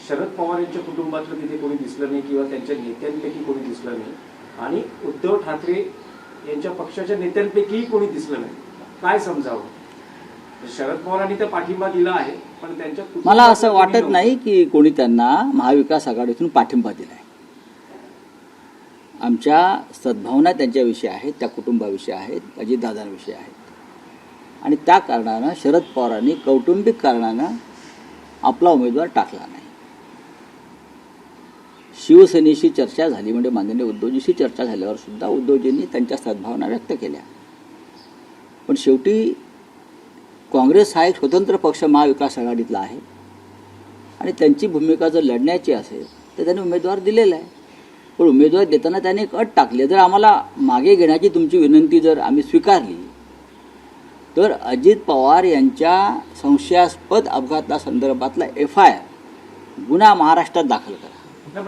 शरद पवार यांच्या कुटुंबातलं तिथे कोणी दिसलं नाही किंवा त्यांच्या नेत्यांपैकी कोणी दिसलं नाही आणि उद्धव ठाकरे यांच्या पक्षाच्या नेत्यांपैकीही कोणी दिसलं नाही. काय समजावं? शरद पवारांनी तर पाठिंबा दिला आहे, पण त्यांच्या मला असं वाटत नाही की कोणी त्यांना महाविकास आघाडीतून पाठिंबा दिला आहे. आमच्या सद्भावना त्यांच्याविषयी आहेत, त्या कुटुंबाविषयी आहेत, अजितदादांविषयी आहेत आणि त्या कारणानं शरद पवारांनी कौटुंबिक कारणानं आपला उमेदवार टाकला नाही. शिवसेनेशी चर्चा झाली म्हणजे माननीय उद्धवजीशी चर्चा झाल्यावर सुद्धा उद्धवजींनी त्यांच्या सद्भावना व्यक्त केल्या. पण शेवटी काँग्रेस हा एक स्वतंत्र पक्ष महाविकास आघाडीतला आहे आणि त्यांची भूमिका जर लढण्याची असेल तर त्यांनी उमेदवार दिलेला आहे. पण उमेदवार देताना त्याने एक अट टाकली, जर आम्हाला मागे घेण्याची तुमची विनंती जर आम्ही स्वीकारली तर अजित पवार यांच्या संशयास्पद अपघातासंदर्भातला FIR गुन्हा महाराष्ट्रात दाखल करा.